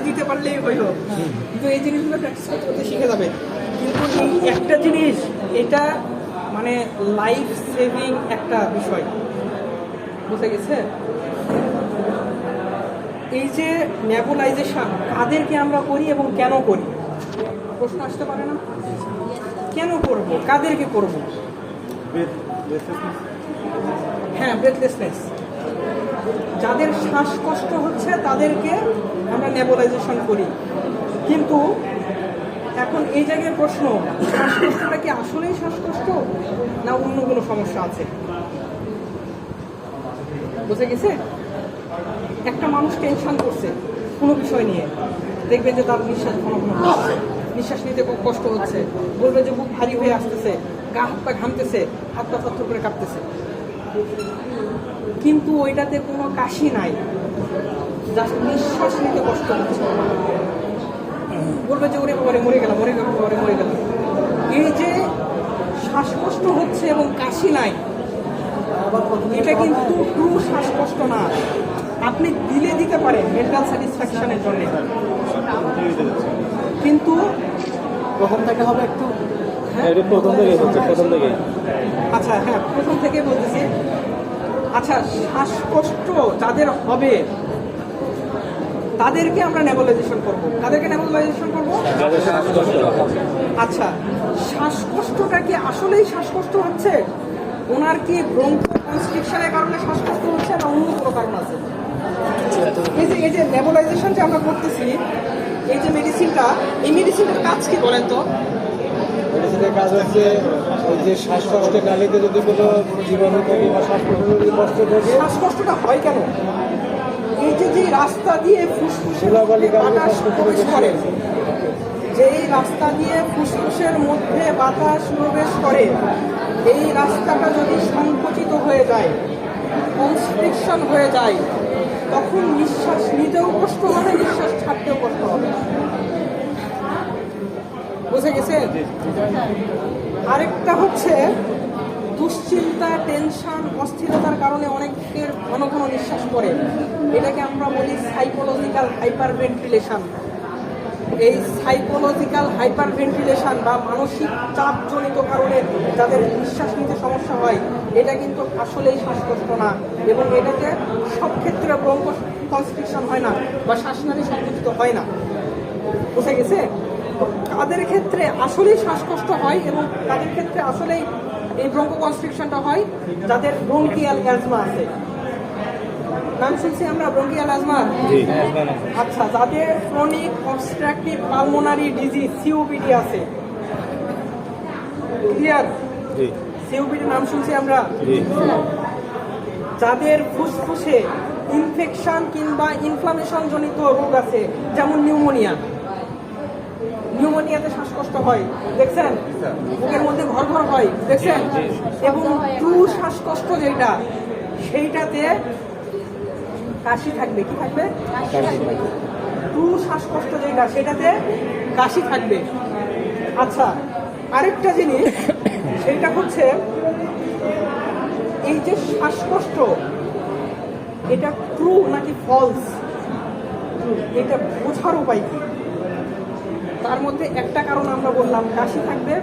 দিতে পারলেই হইল, কিন্তু এই জিনিসগুলো প্র্যাকটিস করতে শিখে যাবে। কিন্তু এই একটা জিনিস, এটা মানে লাইফ সেভিং একটা বিষয়, বুঝে গেছে? এই যে নেবুলাইজেশন কাদেরকে আমরা করি এবং কেন করি, প্রশ্ন আসতে পারে না? কেন করব, কাদেরকে করব? হ্যাঁ, ব্রেথলেসনেস, যাদের শ্বাসকষ্ট হচ্ছে তাদেরকে আমরা নেবুলাইজেশন করি। কিন্তু এখন এই জায়গায় প্রশ্ন, শ্বাসকষ্টটা কি আসলেই শ্বাসকষ্ট না অন্য কোনো সমস্যা আছে? বুঝে গেছে? একটা মানুষ টেনশন করছে কোনো বিষয় নিয়ে, দেখবেন যে তার নিঃশ্বাস ঘন ঘন হচ্ছে, নিঃশ্বাস নিতে খুব কষ্ট হচ্ছে, বলবে যে বুক ভারী হয়ে আসতেছে, গা হাত পা ঘামতেছে, হাত পা থরথর করে কাঁপতেছে, কিন্তু ওইটাতে কোনো কাশি নাই, জাস্ট নিঃশ্বাস নিতে কষ্ট হচ্ছে, বলবে যে ওরে বাবারে মরে গেলাম, মরে গেলাম, বাবারে মরে গেলাম। এই যে শ্বাসকষ্ট হচ্ছে এবং কাশি নাই, এটা কিন্তু ট্রু শ্বাসকষ্ট না। আপনি দিলে দিতে পারেন মেন্টাল স্যাটিসফ্যাকশনের জন্য, কিন্তু প্রথম থেকে হবে একটু, আচ্ছা হ্যাঁ প্রথম থেকে বলতেছি। আচ্ছা, শ্বাসকষ্ট যাদের হবে তাদেরকে আমরা নেবুলাইজেশন করব। কাদেরকে নেবুলাইজেশন করব? আচ্ছা, শ্বাসকষ্টটা কি আসলেই শ্বাসকষ্ট হচ্ছে? ওনার কি ব্রঙ্কোকনস্ট্রিকশনের কারণে শ্বাসকষ্ট হচ্ছে না অন্য কোনো কারণ আছে? এই যে নেবুলাইজেশন যে আমরা করতেছি, এই যে মেডিসিনটা, এই মেডিসিনটার কাজ কি বলেন তো? মেডিসিনের কাজ হচ্ছে ওই যে শ্বাসকষ্টের নালীতে যদি কোনো জীবাণু থাকে বা শ্বাসকষ্ট যদি কষ্ট থাকে, শ্বাসকষ্টটা হয় কেন? এই যে যে রাস্তা দিয়ে ফুসফুসের বাতাস প্রবেশ করে, যেই রাস্তা দিয়ে ফুসফুসের মধ্যে বাতাস প্রবেশ করে, এই রাস্তাটা যদি সংকুচিত হয়ে যায়, কনস্ট্রিকশন হয়ে যায়, তখন নিঃশ্বাস নিতেও কষ্ট হবে, নিঃশ্বাস ছাড়তেও কষ্ট হবে। বুঝে গেছে? আরেকটা হচ্ছে দুশ্চিন্তা, টেনশন, অস্থিরতার কারণে অনেকের ঘন ঘন নিঃশ্বাস পড়ে, এটাকে আমরা বলি সাইকোলজিক্যাল হাইপার ভেন্টিলেশন। এই সাইকোলজিক্যাল হাইপার ভেন্টিলেশন বা মানসিক চাপজনিত কারণে যাদের নিঃশ্বাস নিতে সমস্যা হয়, এটা কিন্তু আসলেই শ্বাসকষ্ট না, এবং এটাতে সব ক্ষেত্রে ব্রঙ্কো কনস্ট্রিকশন হয় না বা শ্বাসনালী সংকুচিত হয় না। বুঝে গেছে? কাদের ক্ষেত্রে আসলেই শ্বাসকষ্ট হয় এবং কাদের ক্ষেত্রে আসলেই এই ব্রঙ্কো কনস্ট্রিকশনটা হয়? যাদের ব্রঙ্কিয়াল অ্যাজমা আছে। নাম শুনছি আমরা ব্রঙ্কিয়াল অ্যাজমা। আচ্ছা, যাদের chronic obstructive pulmonary disease COPD আছে, ক্লিয়ার? সিওপিডি নাম শুনছি আমরা। যাদের ফুসফুসে ইনফেকশন কিংবা ইনফ্লামেশন জনিত রোগ আছে, যেমন নিউমোনিয়া, নিউমোনিয়াতে শ্বাসকষ্ট হয়, দেখছেন? বুকের মধ্যে ঘর ঘর হয়, দেখছেন? এবং ট্রু শ্বাসকষ্ট যেটা, সেইটাতে কাশি থাকবে। কি থাকবে? ট্রু শ্বাসকষ্ট যেটা, সেটাতে কাশি থাকবে। আচ্ছা, আরেকটা জিনিস, সেটা হচ্ছে এই যে শ্বাসকষ্ট, এটা ট্রু নাকি ফলস, এটা বোঝার উপায় কি? তার মধ্যে একটা কারণ আমরা বললাম কাশি থাকবে।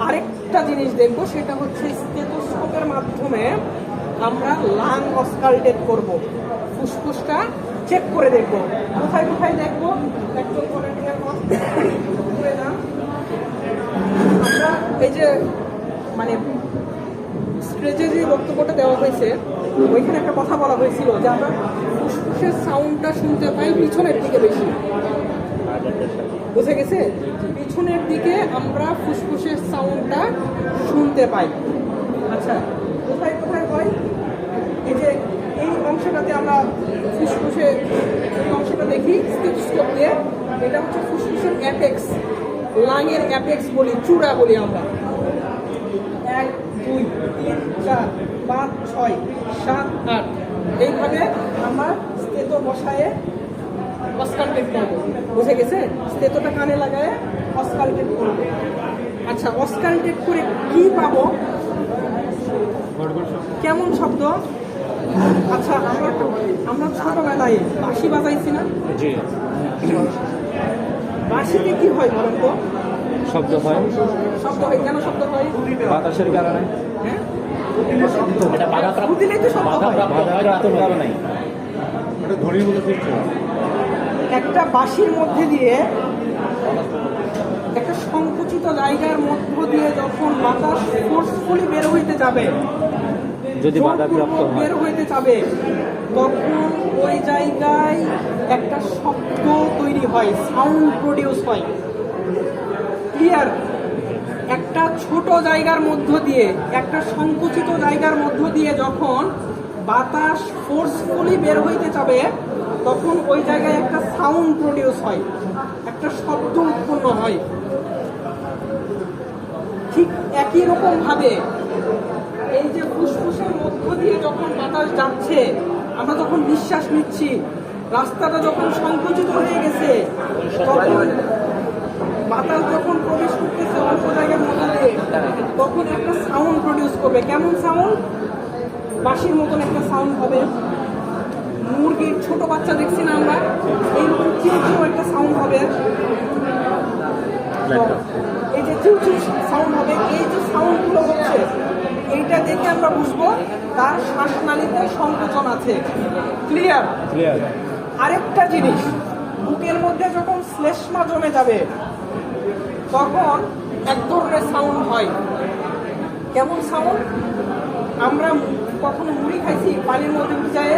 আরেকটা জিনিস দেখবো, সেটা হচ্ছে স্টেথোস্কোপের মাধ্যমে আমরা লাং অস্কালটেট করব, ফুসফুসটা চেক করে দেখব। কোথায় কোথায় দেখবো? একদম আমরা এই যে মানে স্টেজে যে বক্তব্যটা দেওয়া হয়েছে, ওইখানে একটা কথা বলা হয়েছিল যে আমরা ফুসফুসের সাউন্ডটা শুনতে পাই পিছনের দিকে বেশি। বুঝে গেছে? পিছনের দিকে আমরা ফুসফুসের সাউন্ডটা শুনতে পাই। আচ্ছা, কোথায় কোথায় হয়? এই যে এই অংশটাতে আমরা ফুসফুসে এই অংশটা দেখি স্টেথোস্কোপ দিয়ে, এটা হচ্ছে ফুসফুসের অ্যাপেক্স, লাংয়ের অ্যাপেক্স বলি, চূড়া বলি আমরা। 1, 2, 3, 4, 5, 6, 7, 8 এইভাবে আমরা স্টেথো বসায়ে অস্কালটেট করবো। বুঝে গেছে? স্টেথোটা কানে লাগায় অস্কালটেট করবো। আচ্ছা, অস্কালটেট করে কি পাবো? কেমন শব্দ? আচ্ছা, আমরা ছোটবেলায় বাঁশি বাজাইছি না? জি, বাঁশিতে কি হয় বলেন তো? শব্দ হয় শব্দ হয়, কেন শব্দ হয়? বাতাসের কারণে। হ্যাঁ, এটা ফু দিলেই তো শব্দ হয়। বাধাপ্রাপ্তর কারণে। একটা বাঁশির মধ্যে দিয়ে, একটা সংকুচিত জায়গার মধ্য দিয়ে যখন বাতাস ফোর্সফুলি বের হইতে যাবে, যদি বাধাপ্রাপ্ত জোরপূর্বক হয়, বের হইতে যাবে, তখন ওই জায়গায় একটা শব্দ তৈরি হয়, সাউন্ড প্রডিউস হয়। ক্লিয়ার? একটা ছোট জায়গার মধ্য দিয়ে, একটা সংকুচিত জায়গার মধ্য দিয়ে যখন বাতাস ফোর্সফুলি বের হইতে যাবে, তখন ওই জায়গায় একটা সাউন্ড প্রডিউস হয়, একটা শব্দ উৎপন্ন হয়। ঠিক একই রকম ভাবে এই যে ফুসফুসের মধ্য দিয়ে যখন বাতাস যাচ্ছে, আমরা যখন নিঃশ্বাস নিচ্ছি, রাস্তাটা যখন সংকুচিত হয়ে গেছে, তখন বাতাস যখন প্রবেশ করতেছে অল্প জায়গার মধ্যে দিয়ে, তখন একটা সাউন্ড প্রডিউস করবে। কেমন সাউন্ড? বাঁশির মতন একটা সাউন্ড হবে। মুরগির ছোট বাচ্চা দেখছি না আমরা, এইরকম চিউ চিউ একটা সাউন্ড হবে। এই যে চিউ চিউ সাউন্ড হবে, এই যে সাউন্ডগুলো হচ্ছে, এইটা দেখে আমরা বুঝবো তার শ্বাসনালীতে সংকোচন আছে। ক্লিয়ার? ক্লিয়ার। আরেকটা জিনিস, বুকের মধ্যে যখন শ্লেষ্মা জমে যাবে, তখন এক ধরনের সাউন্ড হয়। কেমন সাউন্ড? আমরা কখনো মুড়ি খাইছি পানির মধ্যে ভিজায়ে,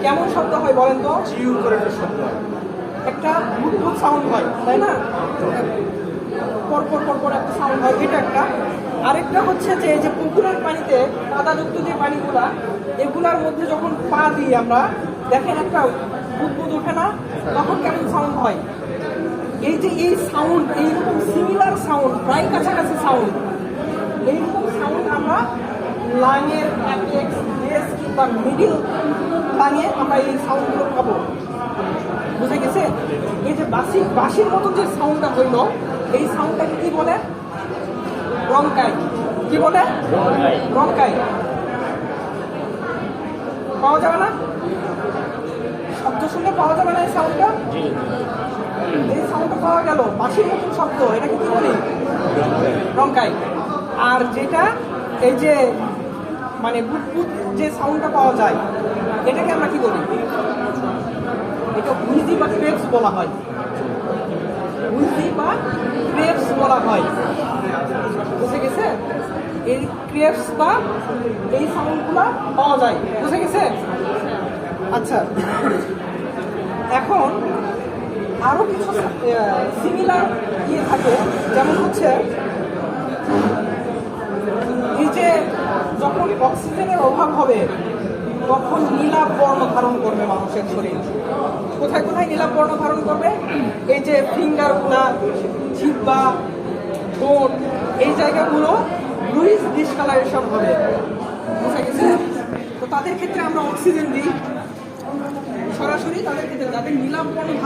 কেমন শব্দ হয় বলেন তো? চিউ করে একটা শব্দ হয়, একটা বুদবুদ সাউন্ড হয়, তাই না? পরপর পরপর একটা সাউন্ড হয়, এটা একটা। আরেকটা হচ্ছে যে এই যে পুকুরের পানিতে কাদাযুক্ত যে পানিগুলা, এগুলার মধ্যে যখন পা দিই আমরা, দেখেন একটা বুদবুদ ওঠে না, তখন কেমন সাউন্ড হয়? এই যে এই সাউন্ড, এইরকম সিমিলার সাউন্ড, প্রায় কাছাকাছি সাউন্ড, এইরকম সাউন্ড আমরা লাংয়ের অ্যাপেক্স, বেস কিংবা মিডিল লাংয়ে আমরা এই সাউন্ডগুলো পাবো। বুঝে গেছে? এই যে বাঁশির মতো যে সাউন্ডটা হইল, এই সাউন্ডটাকে কি বলে? ব্রঙ্কাই। কি বলে? ব্রঙ্কাই। পাওয়া যাবে না? শব্দ শুনলে পাওয়া যাবে না এই সাউন্ডটা? এই সাউন্ডটা পাওয়া গেল, বাঁশির মতন শব্দ, এটাকে কি বলি? ব্রঙ্কাই। আর যেটা এই যে মানে বুদবুদ যে সাউন্ডটা পাওয়া যায়, এটাকে আমরা কি বলি? এটা হুইজি বা ক্রেপস বলা হয়। হুইজি বা ক্রেপস বলা হয়। বুঝে গেছে? এই ক্রেপস বা এই সাউন্ডগুলো পাওয়া যায়। বুঝে গেছে? আচ্ছা, এখন আরো কিছু সিমিলার ইয়ে থাকে, যেমন হচ্ছে এই যে যখন অক্সিজেনের অভাব হবে, তখন নীলাভ বর্ণ ধারণ করবে মানুষের শরীর। কোথায় কোথায় নীলাভ বর্ণ ধারণ করবে? এই যে ফিঙ্গারগুলা, জিহ্বা, ঠোঁট, এই জায়গাগুলো ব্লুইশ ডিসকালারেশন হবে। বুঝা গেছে? তো তাদের ক্ষেত্রে আমরা অক্সিজেন দিই সরাসরি, তাদের ক্ষেত্রে যাদের নীলাভ বর্ণ